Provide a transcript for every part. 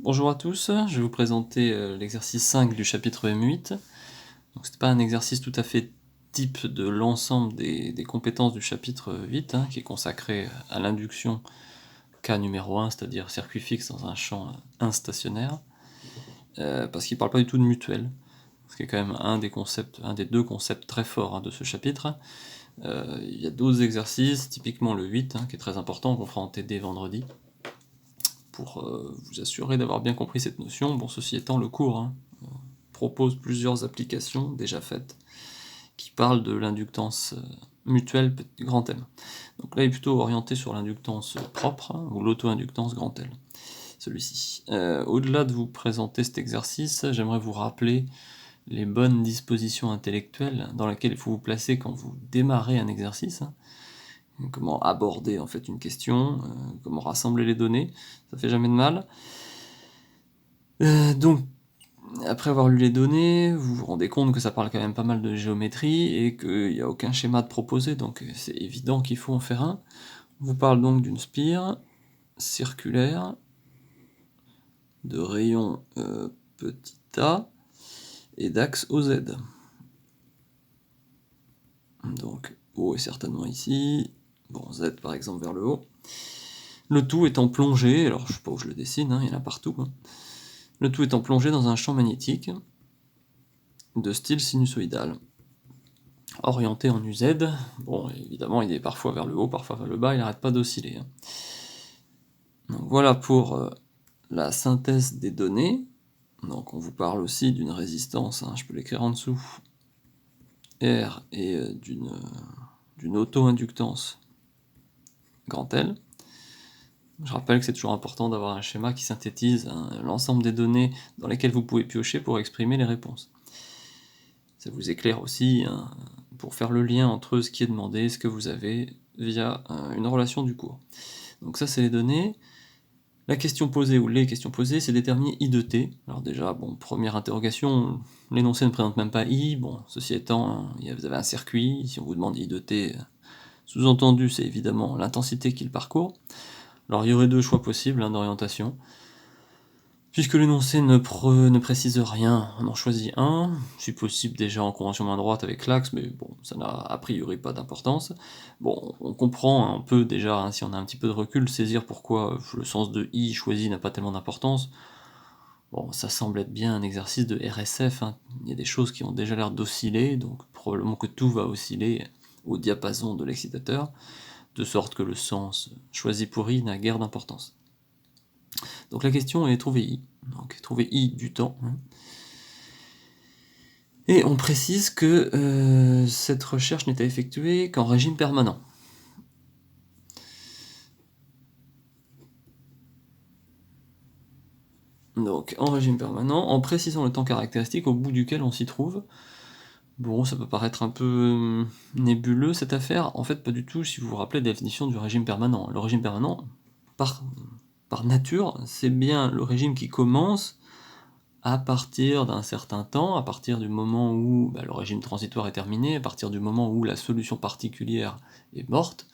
Bonjour à tous, je vais vous présenter l'exercice 5 du chapitre M8. Donc c'est pas un exercice tout à fait type de l'ensemble des compétences du chapitre 8, qui est consacré à l'induction cas numéro 1, c'est-à-dire circuit fixe dans un champ instationnaire, parce qu'il parle pas du tout de mutuelle, ce qui est quand même un des deux concepts très forts de ce chapitre. Il y a d'autres exercices, typiquement le 8, qui est très important, qu'on fera en TD vendredi, pour vous assurer d'avoir bien compris cette notion. Bon, ceci étant, le cours propose plusieurs applications déjà faites qui parlent de l'inductance mutuelle grand M. Donc là, il est plutôt orienté sur l'inductance propre, ou l'auto-inductance grand L, celui-ci. Au-delà de vous présenter cet exercice, j'aimerais vous rappeler les bonnes dispositions intellectuelles dans lesquelles il faut vous placer quand vous démarrez un exercice. Comment aborder en fait une question, comment rassembler les données, ça fait jamais de mal. Donc, après avoir lu les données, vous vous rendez compte que ça parle quand même pas mal de géométrie et qu'il n'y a aucun schéma de proposé, donc c'est évident qu'il faut en faire un. On vous parle donc d'une spire circulaire de rayon petit a et d'axe OZ. Donc O est certainement ici, bon Z par exemple vers le haut. Le tout étant plongé, alors je sais pas où je le dessine, il y en a partout. Le tout étant plongé dans un champ magnétique de style sinusoïdal, orienté en UZ. Bon, évidemment, il est parfois vers le haut, parfois vers le bas, il n'arrête pas d'osciller. Donc voilà pour la synthèse des données. Donc on vous parle aussi d'une résistance, je peux l'écrire en dessous, R, et d'une auto-inductance grand L. Je rappelle que c'est toujours important d'avoir un schéma qui synthétise l'ensemble des données dans lesquelles vous pouvez piocher pour exprimer les réponses. Ça vous éclaire aussi pour faire le lien entre ce qui est demandé et ce que vous avez via une relation du cours. Donc ça, c'est les données. La question posée ou les questions posées, c'est déterminer I de t. Alors déjà, bon, première interrogation, l'énoncé ne présente même pas I. Bon, ceci étant, vous avez un circuit. Si on vous demande I de t, sous-entendu, c'est évidemment l'intensité qu'il parcourt. Alors il y aurait deux choix possibles d'orientation. Puisque l'énoncé ne précise rien, on en choisit un, si possible déjà en convention main droite avec l'axe, mais bon, ça n'a a priori pas d'importance. Bon, on comprend, on peut déjà, si on a un petit peu de recul, saisir pourquoi le sens de I choisi n'a pas tellement d'importance. Bon, ça semble être bien un exercice de RSF, il y a des choses qui ont déjà l'air d'osciller, donc probablement que tout va osciller au diapason de l'excitateur, de sorte que le sens choisi pour I n'a guère d'importance. Donc la question est trouver I, donc trouver I du temps. Et on précise que cette recherche n'est à effectuer qu'en régime permanent. Donc en régime permanent, en précisant le temps caractéristique au bout duquel on s'y trouve. Bon, ça peut paraître un peu nébuleux cette affaire, en fait pas du tout si vous vous rappelez la définition du régime permanent. Le régime permanent, par nature, c'est bien le régime qui commence à partir d'un certain temps, à partir du moment où le régime transitoire est terminé, à partir du moment où la solution particulière est morte.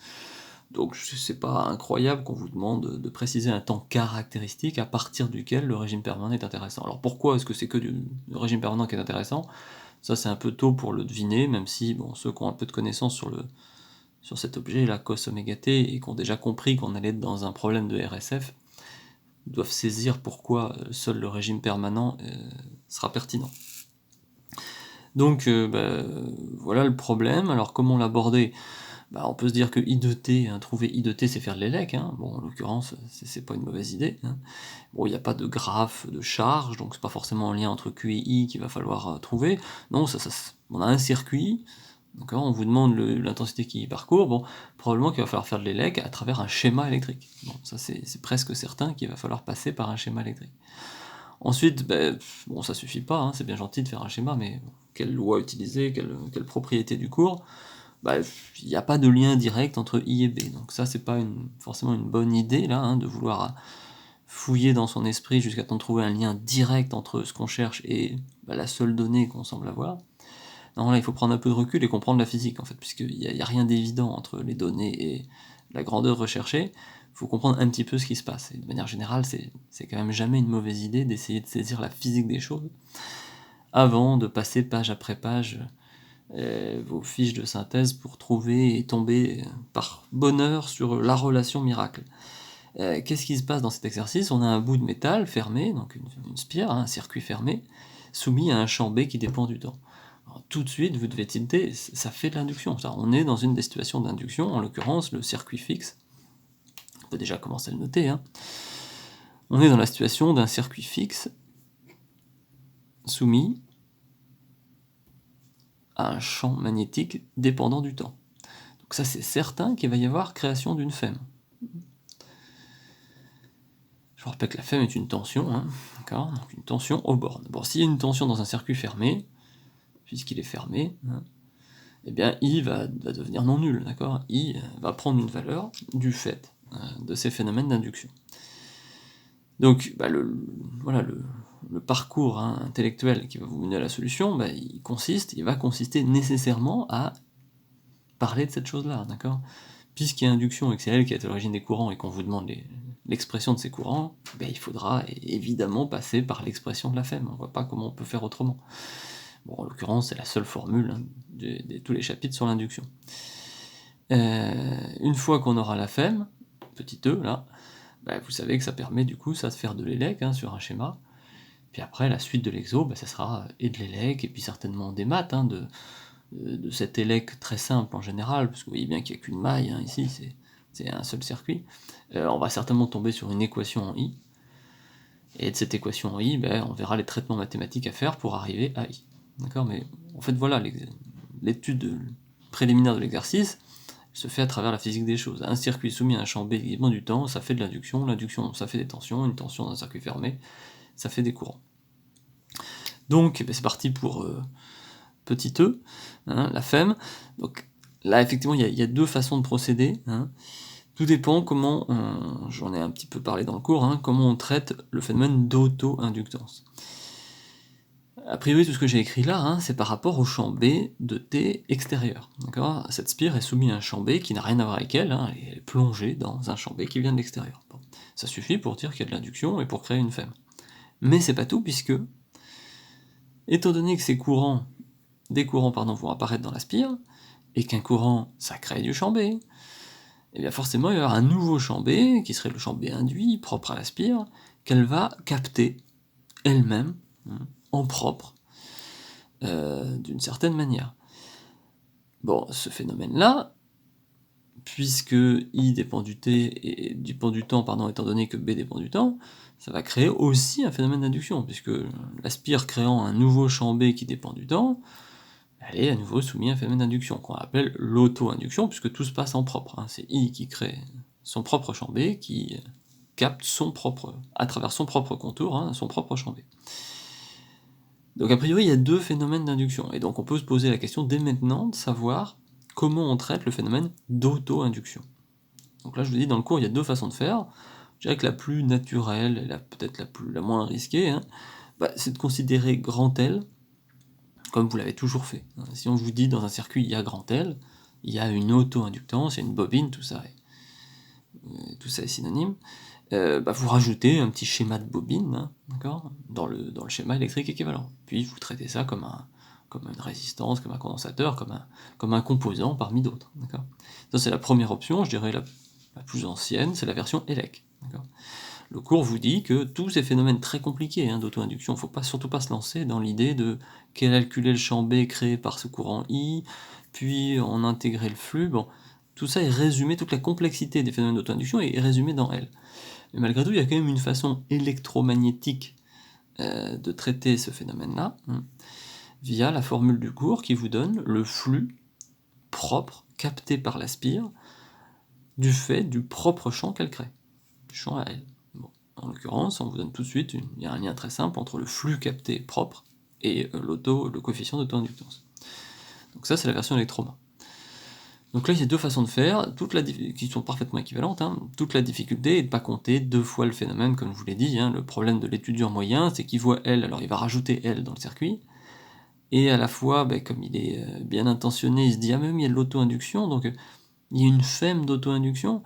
Donc c'est pas incroyable qu'on vous demande de préciser un temps caractéristique à partir duquel le régime permanent est intéressant. Alors pourquoi est-ce que c'est que le régime permanent qui est intéressant ? Ça c'est un peu tôt pour le deviner, même si bon, ceux qui ont un peu de connaissances sur cet objet, la cos oméga t, et qui ont déjà compris qu'on allait être dans un problème de RSF, doivent saisir pourquoi seul le régime permanent sera pertinent. Donc voilà le problème. Alors comment l'aborder ? On peut se dire que I de t, trouver I de t, c'est faire de l'élec. Bon, en l'occurrence, c'est pas une mauvaise idée. Bon, il n'y a pas de graphe de charge, donc c'est pas forcément un lien entre Q et I qu'il va falloir trouver. Non, on a un circuit, d'accord, on vous demande l'intensité qui y parcourt, bon, probablement qu'il va falloir faire de l'élec à travers un schéma électrique. Bon, ça c'est presque certain qu'il va falloir passer par un schéma électrique. Ensuite, bon, ça suffit pas, c'est bien gentil de faire un schéma, mais quelle loi utiliser, quelle propriété du cours ? Il n'y a pas de lien direct entre I et B, donc ça c'est pas forcément une bonne idée là, de vouloir fouiller dans son esprit jusqu'à temps de trouver un lien direct entre ce qu'on cherche et la seule donnée qu'on semble avoir. Non, là il faut prendre un peu de recul et comprendre la physique en fait, puisqu'il n'y a rien d'évident entre les données et la grandeur recherchée. Il faut comprendre un petit peu ce qui se passe. Et de manière générale, c'est quand même jamais une mauvaise idée d'essayer de saisir la physique des choses avant de passer page après page vos fiches de synthèse pour trouver et tomber par bonheur sur la relation miracle. Qu'est-ce qui se passe dans cet exercice? On a un bout de métal fermé, donc une spire, un circuit fermé, soumis à un champ B qui dépend du temps. Alors, tout de suite, vous devez tilter, ça fait de l'induction. On est dans une des situations d'induction, en l'occurrence le circuit fixe. On peut déjà commencer à le noter. On est dans la situation d'un circuit fixe soumis à un champ magnétique dépendant du temps. Donc ça, c'est certain qu'il va y avoir création d'une FEM. Je vous rappelle que la FEM est une tension, d'accord ? Donc une tension aux bornes. Bon, s'il y a une tension dans un circuit fermé, puisqu'il est fermé, eh bien I va devenir non nul, d'accord ? I va prendre une valeur du fait de ces phénomènes d'induction. Donc le parcours intellectuel qui va vous mener à la solution, il va consister nécessairement à parler de cette chose-là, d'accord ? Puisqu'il y a induction et que c'est elle qui est à l'origine des courants et qu'on vous demande l'expression de ces courants, il faudra évidemment passer par l'expression de la FEM. On ne voit pas comment on peut faire autrement. Bon, en l'occurrence, c'est la seule formule de tous les chapitres sur l'induction. Une fois qu'on aura la FEM, petit e, là, vous savez que ça permet du coup ça de faire de l'élec sur un schéma. Puis après, la suite de l'exo, ça sera et de l'élec, et puis certainement des maths, de cet élec très simple en général, parce que vous voyez bien qu'il n'y a qu'une maille, ici, c'est un seul circuit. On va certainement tomber sur une équation en I, et de cette équation en I, on verra les traitements mathématiques à faire pour arriver à I. D'accord ? Mais en fait, voilà, l'étude préliminaire de l'exercice se fait à travers la physique des choses. Un circuit soumis à un champ B qui dépend du temps, ça fait de l'induction, l'induction, ça fait des tensions, une tension dans un circuit fermé, ça fait des courants. Donc, c'est parti pour petit e, la FEM. Donc là, effectivement, il y a deux façons de procéder. Tout dépend comment, j'en ai un petit peu parlé dans le cours, comment on traite le phénomène d'auto-inductance. A priori, tout ce que j'ai écrit là, c'est par rapport au champ B de T extérieur. D'accord ? Cette spire est soumise à un champ B qui n'a rien à voir avec elle, elle est plongée dans un champ B qui vient de l'extérieur. Bon. Ça suffit pour dire qu'il y a de l'induction et pour créer une FEM. Mais c'est pas tout, puisque, étant donné que des courants vont apparaître dans la spire, et qu'un courant, ça crée du champ B, et bien forcément, il va y avoir un nouveau champ B, qui serait le champ B induit, propre à la spire, qu'elle va capter elle-même, en propre, d'une certaine manière. Bon, ce phénomène-là, puisque I dépend du T et dépend du temps, étant donné que B dépend du temps, ça va créer aussi un phénomène d'induction, puisque la spire créant un nouveau champ B qui dépend du temps, elle est à nouveau soumise à un phénomène d'induction, qu'on appelle l'auto-induction, puisque tout se passe en propre. C'est I qui crée son propre champ B, qui capte à travers son propre contour, son propre champ B. Donc a priori, il y a deux phénomènes d'induction, et donc on peut se poser la question dès maintenant de savoir comment on traite le phénomène d'auto-induction. Donc là, je vous dis, dans le cours, il y a deux façons de faire. Je dirais que la plus naturelle, et peut-être la moins risquée, c'est de considérer grand L comme vous l'avez toujours fait. Si on vous dit dans un circuit il y a grand L, il y a une auto-inductance, il y a une bobine, tout ça est synonyme, vous rajoutez un petit schéma de bobine, d'accord, dans le schéma électrique équivalent. Puis vous traitez ça comme une résistance, comme un condensateur, comme un composant parmi d'autres. D'accord. Ça c'est la première option, je dirais la plus ancienne, c'est la version ELEC. D'accord. Le cours vous dit que tous ces phénomènes très compliqués d'auto-induction, il ne faut surtout pas se lancer dans l'idée de calculer le champ B créé par ce courant I, puis en intégrer le flux. Bon, tout ça est résumé, toute la complexité des phénomènes d'auto-induction est résumée dans L. Mais malgré tout, il y a quand même une façon électromagnétique de traiter ce phénomène-là, via la formule du cours qui vous donne le flux propre capté par la spire du fait du propre champ qu'elle crée, du champ à elle. Bon. En l'occurrence, on vous donne tout de suite, il y a un lien très simple entre le flux capté propre et le coefficient d'auto-inductance. Donc ça, c'est la version électroma. Donc là, il y a deux façons de faire, qui sont parfaitement équivalentes. Toute la difficulté est de ne pas compter deux fois le phénomène, comme je vous l'ai dit. Le problème de l'étudiant moyen, c'est qu'il voit L, alors il va rajouter L dans le circuit, et à la fois, comme il est bien intentionné, il se dit « Ah, même il y a de l'auto-induction, donc il y a une FEM d'auto-induction »,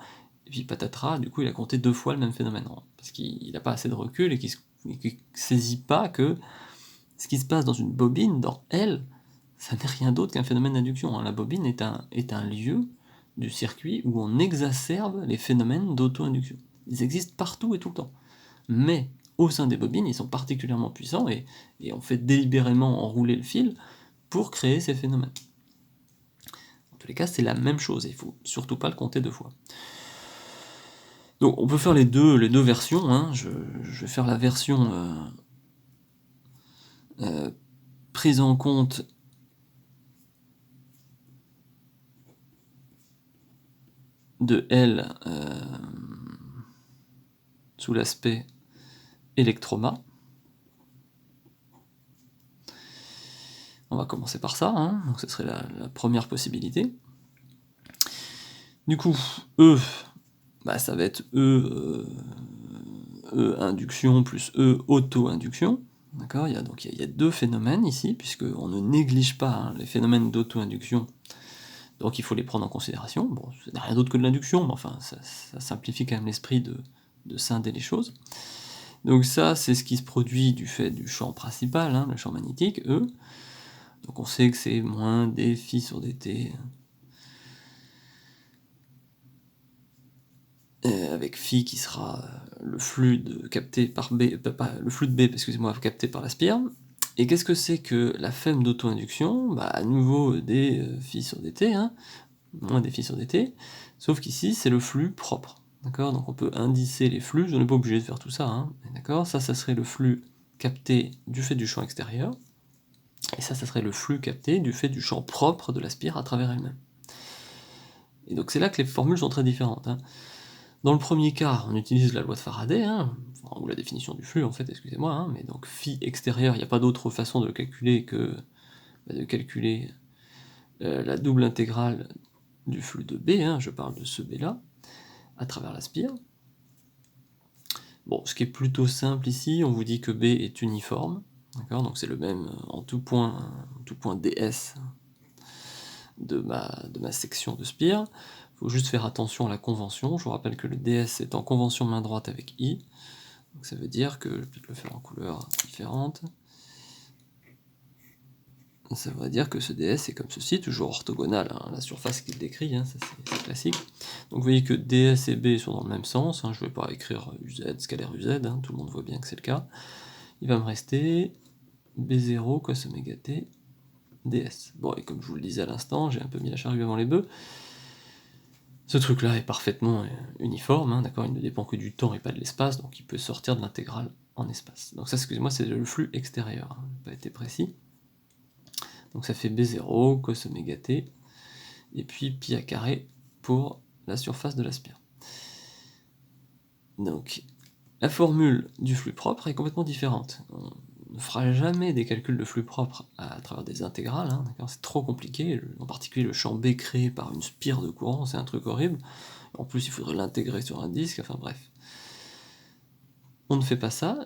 puis patatras, du coup il a compté 2 fois le même phénomène, parce qu'il n'a pas assez de recul et qu'il ne saisit pas que ce qui se passe dans une bobine, dans elle, ça n'est rien d'autre qu'un phénomène d'induction. La bobine est un lieu du circuit où on exacerbe les phénomènes d'auto-induction. Ils existent partout et tout le temps. Mais au sein des bobines, ils sont particulièrement puissants et on fait délibérément enrouler le fil pour créer ces phénomènes. En tous les cas, c'est la même chose et il ne faut surtout pas le compter 2 fois. Donc on peut faire les deux versions. Je vais faire la version prise en compte de L sous l'aspect électroma. On va commencer par ça, donc ce serait la première possibilité. Du coup, E, ça va être E induction plus E auto-induction. D'accord, il y a 2 phénomènes ici, puisqu'on ne néglige pas les phénomènes d'auto-induction, donc il faut les prendre en considération. Bon, ce n'est rien d'autre que de l'induction, mais enfin, ça simplifie quand même l'esprit de scinder les choses. Donc ça, c'est ce qui se produit du fait du champ principal, le champ magnétique, E. Donc on sait que c'est moins d phi sur dt, avec phi qui sera le flux capté par B, le flux de B, excusez-moi, capté par la spire. Et qu'est-ce que c'est que la femme d'auto-induction ? À nouveau d phi sur dt, moins d phi sur dt, sauf qu'ici c'est le flux propre. D'accord ? Donc on peut indicer les flux, je n'ai pas obligé de faire tout ça, d'accord ? Ça serait le flux capté du fait du champ extérieur, et ça serait le flux capté du fait du champ propre de la spire à travers elle-même. Et donc c'est là que les formules sont très différentes. Dans le premier cas, on utilise la loi de Faraday, ou la définition du flux en fait, excusez-moi, mais donc phi extérieur, il n'y a pas d'autre façon de le calculer que de calculer la double intégrale du flux de B, je parle de ce B là, à travers la spire. Bon, ce qui est plutôt simple ici, on vous dit que B est uniforme, d'accord, donc c'est le même en tout point ds de ma section de spire. Il faut juste faire attention à la convention. Je vous rappelle que le ds est en convention main droite avec I, donc ça veut dire que, je vais peut-être le faire en couleur différente, ça veut dire que ce ds est comme ceci, toujours orthogonal à la surface qu'il décrit, ça c'est classique. Donc vous voyez que ds et b sont dans le même sens, je ne vais pas écrire uz, scalaire uz, tout le monde voit bien que c'est le cas. Il va me rester b0 cos oméga t ds. Bon, et comme je vous le disais à l'instant, j'ai un peu mis la charrue avant les bœufs, ce truc-là est parfaitement uniforme, d'accord, il ne dépend que du temps et pas de l'espace, donc il peut sortir de l'intégrale en espace. Donc ça, excusez-moi, c'est le flux extérieur, n'a pas été précis. Donc ça fait B0 cos oméga t, et puis pi à carré pour la surface de la spire. Donc la formule du flux propre est complètement différente. On ne fera jamais des calculs de flux propre à travers des intégrales, d'accord, c'est trop compliqué, en particulier le champ B créé par une spire de courant, c'est un truc horrible. En plus, il faudrait l'intégrer sur un disque, enfin bref. On ne fait pas ça.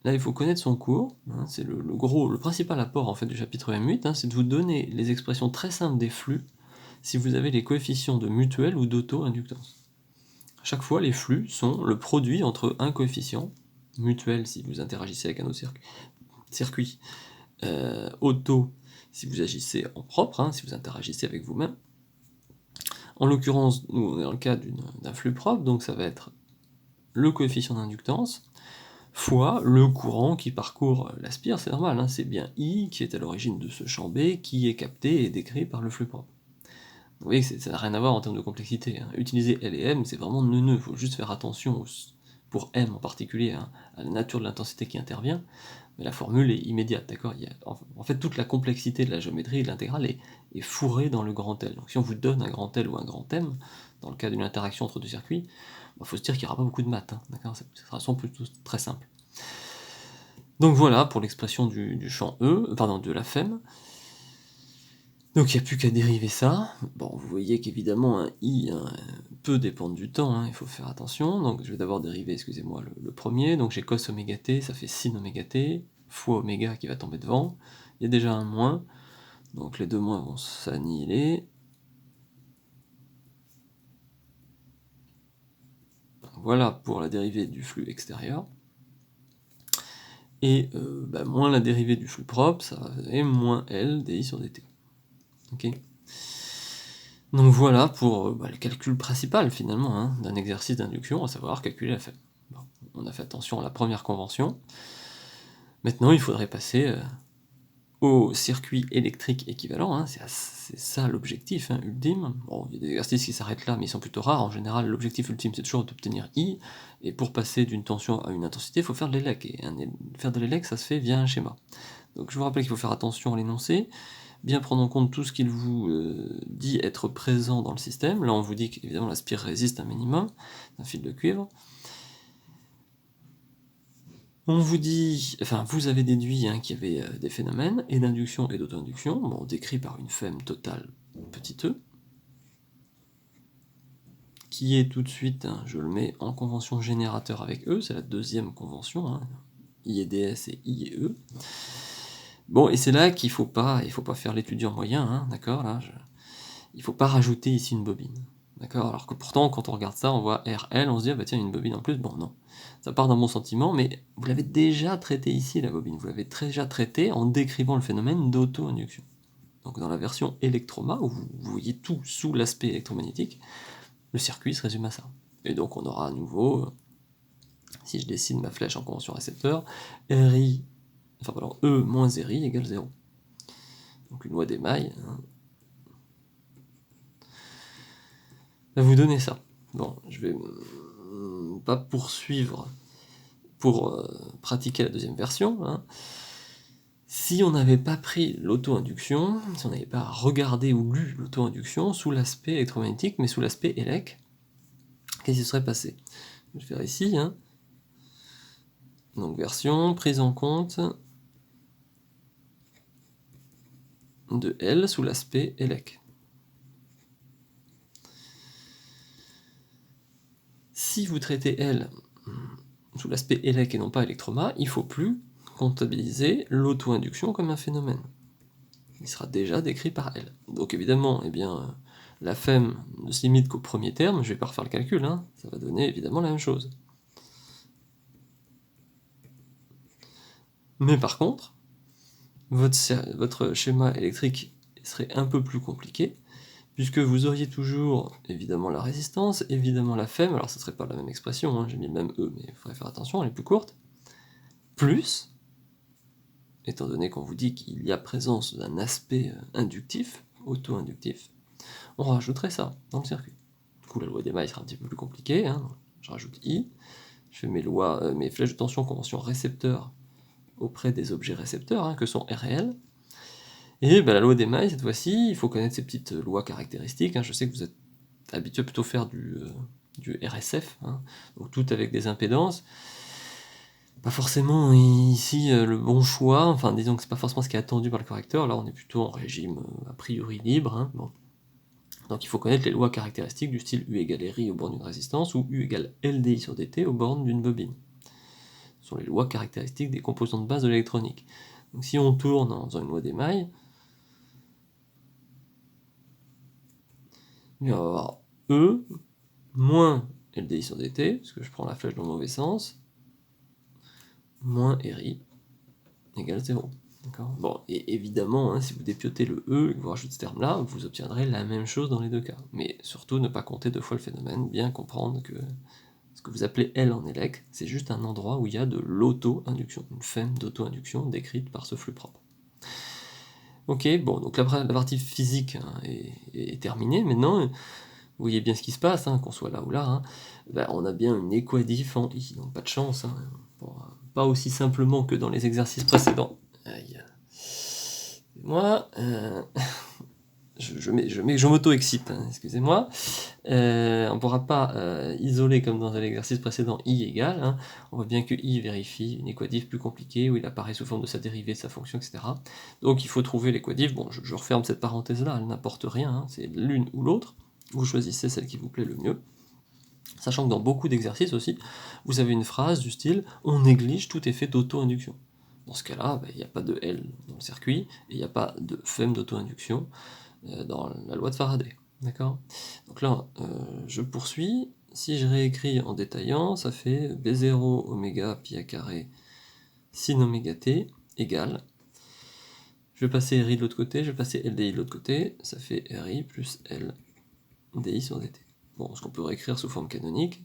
Là, il faut connaître son cours, c'est le principal apport en fait du chapitre M8, c'est de vous donner les expressions très simples des flux si vous avez les coefficients de mutuelle ou d'auto-inductance. Chaque fois, les flux sont le produit entre un coefficient, mutuel si vous interagissez avec un autre circuit, auto si vous agissez en propre, si vous interagissez avec vous-même. En l'occurrence, nous on est dans le cas d'un flux propre, donc ça va être le coefficient d'inductance fois le courant qui parcourt la spire, c'est normal, c'est bien I qui est à l'origine de ce champ B qui est capté et décrit par le flux propre. Vous voyez que ça n'a rien à voir en termes de complexité. Utiliser L et M, c'est vraiment neuneux, il faut juste faire attention, pour M en particulier, à la nature de l'intensité qui intervient, mais la formule est immédiate, d'accord. En fait, toute la complexité de la géométrie et de l'intégrale est fourrée dans le grand L. Donc si on vous donne un grand L ou un grand M, dans le cas d'une interaction entre deux circuits, il faut se dire qu'il n'y aura pas beaucoup de maths, d'accord, ça sera plutôt très simple. Donc voilà pour l'expression du champ E, de la FEM. Donc il n'y a plus qu'à dériver ça. Bon, vous voyez qu'évidemment un I peut dépendre du temps, il faut faire attention. Donc je vais d'abord dériver, excusez-moi, le premier. Donc j'ai cos oméga t, ça fait sin oméga t, fois oméga qui va tomber devant. Il y a déjà un moins, donc les deux moins vont s'annihiler. Voilà pour la dérivée du flux extérieur. Et moins la dérivée du flux propre, ça va donner moins L dI sur dt. Ok. Donc voilà pour le calcul principal finalement hein, d'un exercice d'induction, à savoir calculer la fm. Bon, on a fait attention à la première convention. Maintenant il faudrait passer au circuit électrique équivalent, hein, c'est ça l'objectif hein, ultime. Bon, il y a des exercices qui s'arrêtent là, mais ils sont plutôt rares. En général, l'objectif ultime, c'est toujours d'obtenir I, et pour passer d'une tension à une intensité, il faut faire de l'élec, et faire de l'élec, ça se fait via un schéma. Donc je vous rappelle qu'il faut faire attention à l'énoncé, bien prendre en compte tout ce qu'il vous dit être présent dans le système. Là, on vous dit qu'évidemment la spire résiste un minimum, un fil de cuivre. On vous dit, enfin vous avez déduit hein, qu'il y avait des phénomènes, et d'induction et d'auto-induction, bon, décrits par une femme totale petit e, qui est tout de suite, hein, je le mets en convention générateur avec E, c'est la deuxième convention, hein, I et DS et I et E. Bon, et c'est là qu'il faut pas faire l'étudiant moyen, hein, d'accord, là, il faut pas rajouter ici une bobine. D'accord. Alors que pourtant, quand on regarde ça, on voit RL, on se dit, ah bah tiens, une bobine en plus. Bon, non. Ça part d'un bon sentiment, mais vous l'avez déjà traité ici, la bobine. Vous l'avez déjà traité en décrivant le phénomène d'auto-induction. Donc dans la version électroma, où vous voyez tout sous l'aspect électromagnétique, le circuit se résume à ça. Et donc on aura à nouveau, si je dessine ma flèche en convention récepteur, RI, enfin pardon, E moins RI égale 0. Donc une loi d'émail, hein, va vous donner ça. Bon, je vais pas poursuivre pour pratiquer la deuxième version. Hein. Si on n'avait pas pris l'auto-induction, si on n'avait pas regardé ou lu l'auto-induction sous l'aspect électromagnétique, mais sous l'aspect élec, qu'est-ce qui se serait passé? Je vais faire ici. Hein. Donc version, prise en compte de L sous l'aspect élec. Si vous traitez L sous l'aspect élec et non pas électroma, il ne faut plus comptabiliser l'auto-induction comme un phénomène. Il sera déjà décrit par L. Donc évidemment, la femme ne se limite qu'au premier terme, je ne vais pas refaire le calcul, hein, ça va donner évidemment la même chose. Mais par contre, votre schéma électrique serait un peu plus compliqué, puisque vous auriez toujours évidemment la résistance, évidemment la femme, alors ça ne serait pas la même expression, hein, j'ai mis le même E, mais il faudrait faire attention, elle est plus courte, plus, étant donné qu'on vous dit qu'il y a présence d'un aspect inductif, auto-inductif, on rajouterait ça dans le circuit. Du coup, la loi des mailles sera un petit peu plus compliquée, hein. Je rajoute I, je fais mes flèches de tension convention récepteur auprès des objets récepteurs, hein, que sont R et L. Et la loi des mailles, cette fois-ci, il faut connaître ces petites lois caractéristiques. Hein. Je sais que vous êtes habitué plutôt à faire du RSF, hein, donc tout avec des impédances. Pas forcément ici le bon choix, enfin disons que c'est pas forcément ce qui est attendu par le correcteur, là on est plutôt en régime a priori libre. Hein. Bon. Donc il faut connaître les lois caractéristiques du style U égale RI aux bornes d'une résistance ou U égale LDI sur dt aux bornes d'une bobine. Ce sont les lois caractéristiques des composants de base de l'électronique. Donc si on tourne en faisant une loi d'émail, on va avoir E moins LDI sur dt, parce que je prends la flèche dans le mauvais sens, moins RI égale 0. Bon, et évidemment, hein, si vous dépiotez le E et que vous rajoutez ce terme-là, vous obtiendrez la même chose dans les deux cas. Mais surtout, ne pas compter deux fois le phénomène, bien comprendre que ce que vous appelez L en élec, c'est juste un endroit où il y a de l'auto-induction, une femme d'auto-induction décrite par ce flux propre. Ok, bon, donc la partie physique hein, est terminée. Maintenant, vous voyez bien ce qui se passe, hein, qu'on soit là ou là. Hein, on a bien une équadif en I, donc pas de chance. Hein, bon, pas aussi simplement que dans les exercices précédents. Aïe. Moi, je m'auto-excite, hein, excusez-moi. On ne pourra pas isoler comme dans l'exercice précédent I égale. Hein. On voit bien que I vérifie une équadif plus compliquée où il apparaît sous forme de sa dérivée, de sa fonction, etc. Donc il faut trouver l'équadif. Bon, je referme cette parenthèse-là, elle n'apporte rien, hein, c'est l'une ou l'autre. Vous choisissez celle qui vous plaît le mieux. Sachant que dans beaucoup d'exercices aussi, vous avez une phrase du style « on néglige tout effet d'auto-induction ». Dans ce cas-là, il n'y a pas de L dans le circuit, et il n'y a pas de femme d'auto-induction dans la loi de Faraday. D'accord ? Donc là, je poursuis. si je réécris en détaillant, ça fait B0 oméga pi à carré sin oméga t égale, je vais passer RI de l'autre côté, je vais passer LDI de l'autre côté, ça fait RI plus LDI sur dt. Bon, ce qu'on peut réécrire sous forme canonique,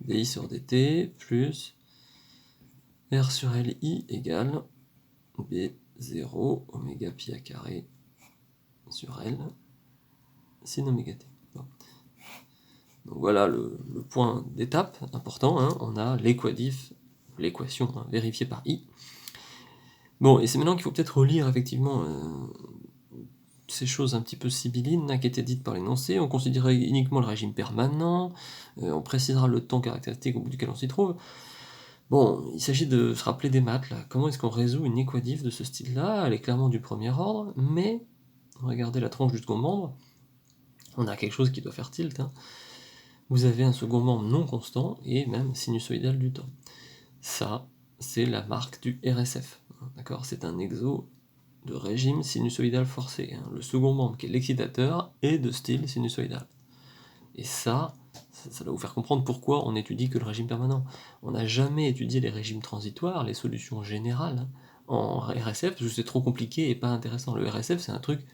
DI sur dt plus R sur LI égale B0 oméga pi à carré sur L sin oméga t. Bon. Donc voilà le point d'étape important, hein. On a l'équadif, l'équation vérifiée par I. Bon, et c'est maintenant qu'il faut peut-être relire effectivement ces choses un petit peu sibyllines qui étaient dites par l'énoncé. On considérait uniquement le régime permanent, on précisera le temps caractéristique au bout duquel on s'y trouve. Bon, il s'agit de se rappeler des maths, là. Comment est-ce qu'on résout une équadif de ce style-là? Elle est clairement du premier ordre, mais, regardez la tranche du second membre, on a quelque chose qui doit faire tilt, hein. Vous avez un second membre non constant, et même sinusoïdal du temps. Ça, c'est la marque du RSF, d'accord? C'est un exo de régime sinusoïdal forcé, hein. Le second membre, qui est l'excitateur, est de style sinusoïdal. Et ça doit vous faire comprendre pourquoi on étudie que le régime permanent. On n'a jamais étudié les régimes transitoires, les solutions générales, hein, en RSF, parce que c'est trop compliqué et pas intéressant. Le RSF, c'est un truc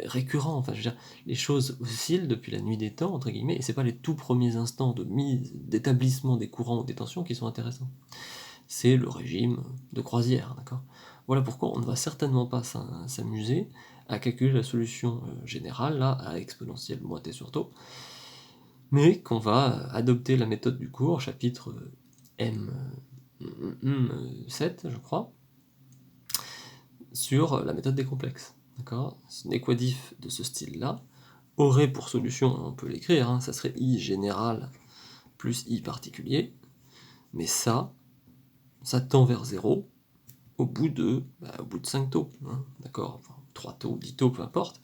récurrent, enfin je veux dire, les choses oscillent depuis la nuit des temps, entre guillemets, et c'est pas les tout premiers instants d'établissement des courants ou des tensions qui sont intéressants. C'est le régime de croisière, d'accord? Voilà pourquoi on ne va certainement pas s'amuser à calculer la solution générale, là, à exponentielle moins t sur tau, mais qu'on va adopter la méthode du cours, chapitre M7, je crois, sur la méthode des complexes. D'accord? Une équadif de ce style-là aurait pour solution, on peut l'écrire, hein, ça serait I général plus I particulier, mais ça tend vers 0 au bout de 5 taux, hein, d'accord, enfin, 3 taux, 10 taux, peu importe.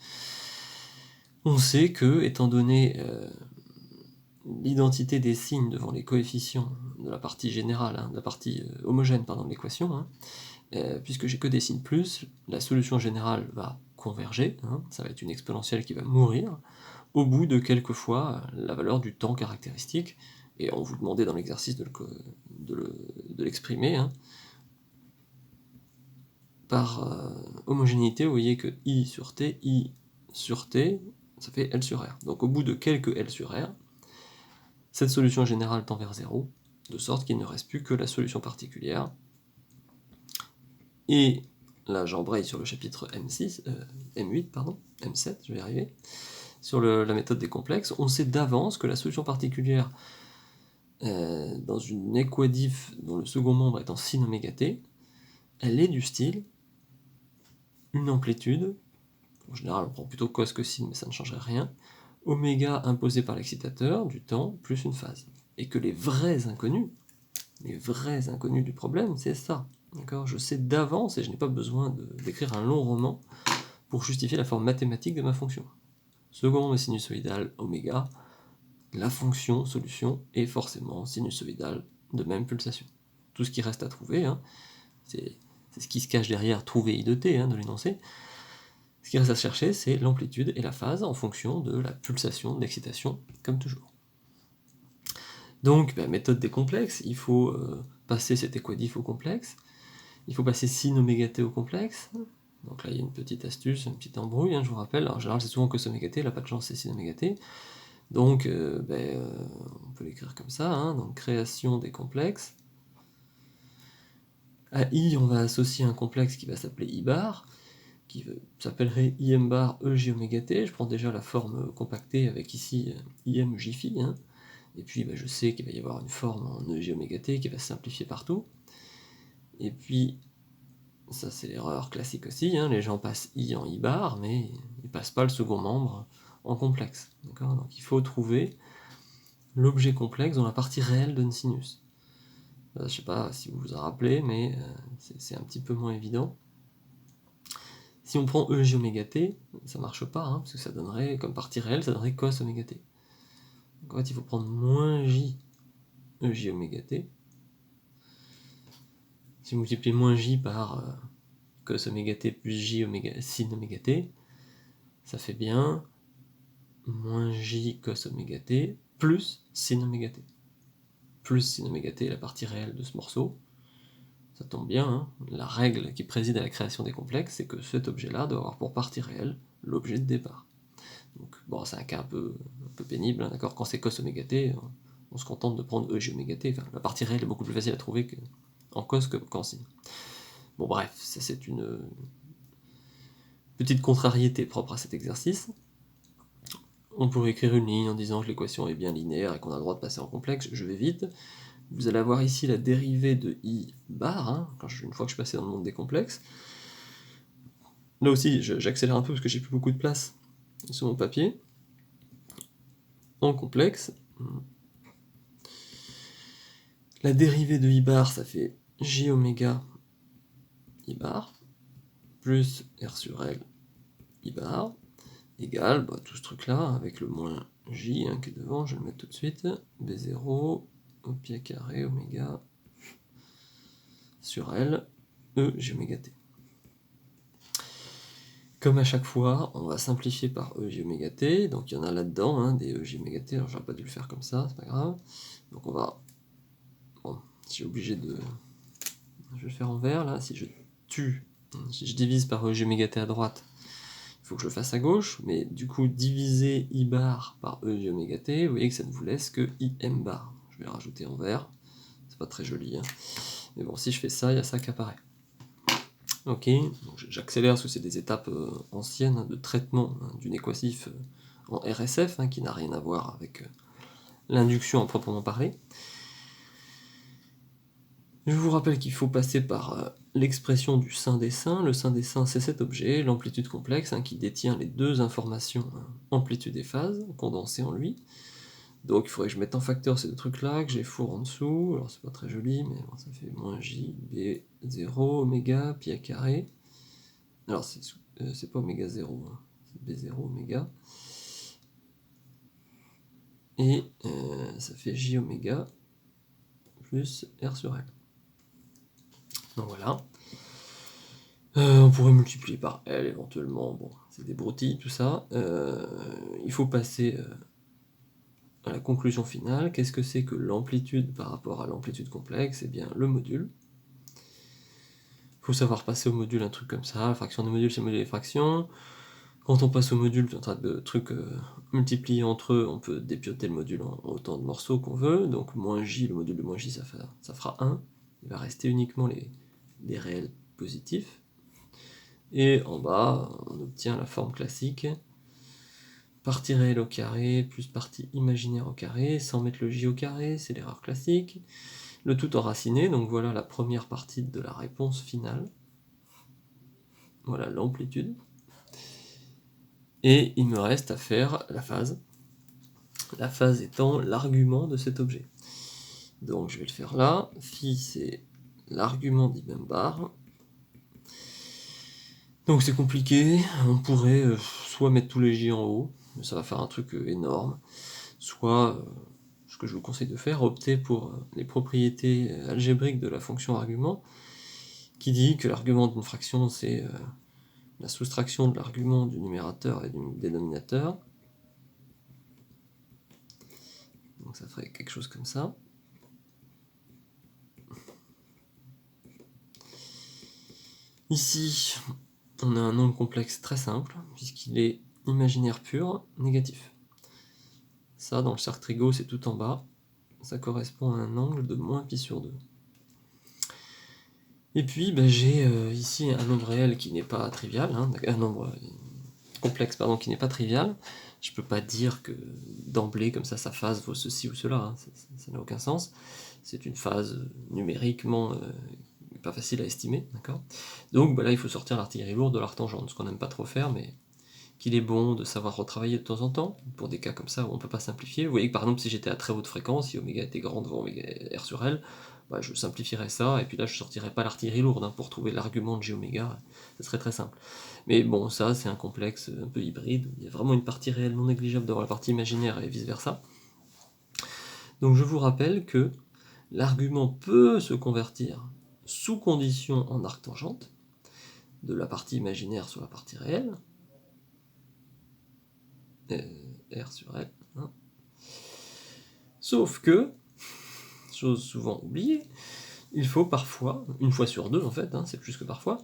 On sait que, étant donné l'identité des signes devant les coefficients de la partie générale, hein, de la partie homogène de l'équation, hein, puisque j'ai que des signes plus, la solution générale va converger, hein, ça va être une exponentielle qui va mourir, au bout de quelques fois la valeur du temps caractéristique, et on vous demandait dans l'exercice de l'exprimer, hein, par homogénéité, vous voyez que I sur T, ça fait L sur R. Donc au bout de quelques L sur R, cette solution générale tend vers 0, de sorte qu'il ne reste plus que la solution particulière. Et là j'embraye sur le chapitre M7, je vais y arriver, sur la méthode des complexes. On sait d'avance que la solution particulière dans une équadif dont le second membre est en sin oméga t, elle est du style une amplitude, en général on prend plutôt cos que sin, mais ça ne changerait rien, oméga imposé par l'excitateur du temps plus une phase. Et que les vrais inconnus du problème, c'est ça. D'accord? Je sais d'avance et je n'ai pas besoin d'écrire un long roman pour justifier la forme mathématique de ma fonction. Second membre sinusoïdal oméga, la fonction solution est forcément sinusoïdale de même pulsation. Tout ce qui reste à trouver, hein, c'est ce qui se cache derrière trouver I de t, hein, de l'énoncé. Ce qui reste à chercher, c'est l'amplitude et la phase en fonction de la pulsation d'excitation, comme toujours. Donc, méthode des complexes, il faut passer cette équadif au complexe, il faut passer sin oméga t au complexe. Donc là, il y a une petite astuce, une petite embrouille, hein, je vous rappelle. Alors, en général, c'est souvent cos oméga t, là, pas de chance, c'est sin oméga t. Donc, on peut l'écrire comme ça, hein, donc création des complexes. À I, on va associer un complexe qui va s'appeler I bar, qui s'appellerait IM bar EJ oméga t. Je prends déjà la forme compactée avec ici IM J phi, hein. Et puis je sais qu'il va y avoir une forme en EJ oméga t qui va se simplifier partout. Et puis, ça c'est l'erreur classique aussi, hein, les gens passent I en I bar, mais ils passent pas le second membre en complexe. D'accord? Donc il faut trouver l'objet complexe dans la partie réelle d'un sinus. Je sais pas si vous vous en rappelez, mais c'est un petit peu moins évident. Si on prend EJ oméga t, ça marche pas, hein, parce que ça donnerait, comme partie réelle, ça donnerait cos oméga t. Donc en fait, il faut prendre moins J EJ oméga t. Si vous multipliez moins J par cos oméga t plus J sin oméga t, ça fait bien moins j cos oméga t plus sin oméga t. Plus sin oméga t est la partie réelle de ce morceau. Ça tombe bien, hein. La règle qui préside à la création des complexes, c'est que cet objet-là doit avoir pour partie réelle l'objet de départ. Donc, bon, c'est un cas un peu pénible, hein, d'accord. Quand c'est cos oméga t, on se contente de prendre ej oméga t. Enfin, la partie réelle est beaucoup plus facile à trouver en cos qu'en sin. Bon, bref, ça c'est une petite contrariété propre à cet exercice. On pourrait écrire une ligne en disant que l'équation est bien linéaire et qu'on a le droit de passer en complexe. Je vais vite. Vous allez avoir ici la dérivée de i bar, hein, une fois que je suis passé dans le monde des complexes. Là aussi, j'accélère un peu parce que j'ai plus beaucoup de place sur mon papier. En complexe, la dérivée de i bar, ça fait j oméga i bar, plus r sur l i bar, égale tout ce truc-là, avec le moins j qui est devant, je vais le mettre tout de suite, b0 au pied carré oméga sur l, e j oméga t. Comme à chaque fois, on va simplifier par e j oméga t, donc il y en a là-dedans, des e j oméga t, alors j'aurais pas dû le faire comme ça, c'est pas grave. Donc on va... Bon, je suis obligé de... Je vais le faire en vert, là, si je divise par e j oméga t à droite, il faut que je le fasse à gauche, mais du coup, diviser i bar par e j oméga t, vous voyez que ça ne vous laisse que i m bar. Je vais le rajouter en vert, c'est pas très joli, hein. Mais bon, si je fais ça, il y a ça qui apparaît. Ok, j'accélère parce que c'est des étapes anciennes de traitement d'une équatif en RSF, qui n'a rien à voir avec l'induction à proprement parler. Je vous rappelle qu'il faut passer par l'expression du sein des seins. Le sein des seins, c'est cet objet, l'amplitude complexe, qui détient les deux informations, amplitude et phase, condensées en lui. Donc il faudrait que je mette en facteur ces deux trucs-là, que j'ai four en dessous. Alors c'est pas très joli, mais bon, ça fait moins j, b0, oméga, pi à carré. Alors c'est pas oméga 0, c'est b0 oméga. Et ça fait j oméga plus r sur l. Donc voilà. On pourrait multiplier par L éventuellement, bon, c'est des broutilles tout ça. Il faut passer à la conclusion finale. Qu'est-ce que c'est que l'amplitude par rapport à l'amplitude complexe? Eh bien, le module. Il faut savoir passer au module un truc comme ça. Fraction de module, c'est module des fractions. Quand on passe au module, un tas de trucs multipliés entre eux, on peut dépioter le module en autant de morceaux qu'on veut. Donc moins j, le module de moins j, ça fera 1. Il va rester uniquement les réels positifs. Et en bas, on obtient la forme classique. Partie réelle au carré plus partie imaginaire au carré, sans mettre le j au carré, c'est l'erreur classique. Le tout enraciné, donc voilà la première partie de la réponse finale. Voilà l'amplitude. Et il me reste à faire la phase. La phase étant l'argument de cet objet. Donc je vais le faire là. Phi, c'est l'argument d'Ibn bar. Donc c'est compliqué. On pourrait soit mettre tous les j en haut, mais ça va faire un truc énorme, soit, ce que je vous conseille de faire, opter pour les propriétés algébriques de la fonction argument, qui dit que l'argument d'une fraction, c'est la soustraction de l'argument du numérateur et du dénominateur. Donc ça ferait quelque chose comme ça. Ici, on a un nombre complexe très simple, puisqu'il est imaginaire pur, négatif. Ça, dans le cercle trigo, c'est tout en bas. Ça correspond à un angle de moins pi sur 2. Et puis, j'ai ici un nombre réel qui n'est pas trivial, un nombre complexe qui n'est pas trivial. Je peux pas dire que d'emblée, comme ça, sa phase vaut ceci ou cela, ça n'a aucun sens. C'est une phase numériquement pas facile à estimer, d'accord. Donc là, il faut sortir l'artillerie lourde de l'arctangente, ce qu'on n'aime pas trop faire, mais qu'il est bon de savoir retravailler de temps en temps, pour des cas comme ça où on ne peut pas simplifier. Vous voyez que par exemple, si j'étais à très haute fréquence, si oméga était grand devant oméga r sur l, je simplifierais ça, et puis là je sortirais pas l'artillerie lourde pour trouver l'argument de j oméga, ça serait très simple. Mais bon, ça c'est un complexe un peu hybride, il y a vraiment une partie réelle non négligeable d'avoir la partie imaginaire et vice versa. Donc je vous rappelle que l'argument peut se convertir sous condition en arctangente, de la partie imaginaire sur la partie réelle, R sur L. Hein. Sauf que, chose souvent oubliée, il faut parfois, une fois sur deux en fait, hein, c'est plus que parfois,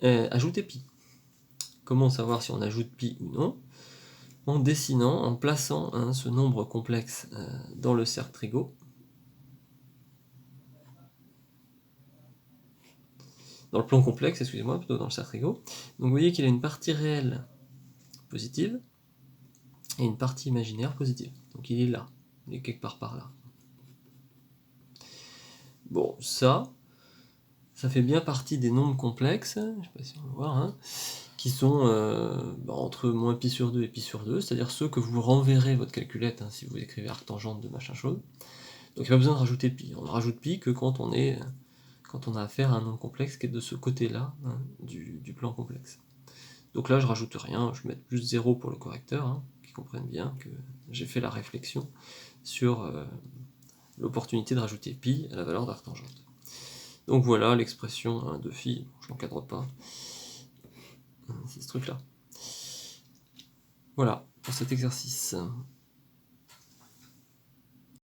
ajouter pi. Comment savoir si on ajoute pi ou non? En dessinant, en plaçant hein, ce nombre complexe dans le cercle trigo. Dans le plan complexe, excusez-moi, plutôt dans le cercle trigo. Donc vous voyez qu'il a une partie réelle positive et une partie imaginaire positive. Donc il est là, il est quelque part par là. Bon, ça fait bien partie des nombres complexes, je ne sais pas si on va voir, hein, qui sont entre moins pi sur 2 et pi sur 2, c'est-à-dire ceux que vous renverrez votre calculette hein, si vous écrivez arctangente de machin chose. Donc il n'y a pas besoin de rajouter pi. On ne rajoute pi que quand on a affaire à un nombre complexe qui est de ce côté-là hein, du plan complexe. Donc là je rajoute rien, je vais mettre plus 0 pour le correcteur, hein, qui comprenne bien que j'ai fait la réflexion sur l'opportunité de rajouter pi à la valeur d'arctangente. Donc voilà l'expression hein, de phi, je l'encadre pas, c'est ce truc là. Voilà pour cet exercice.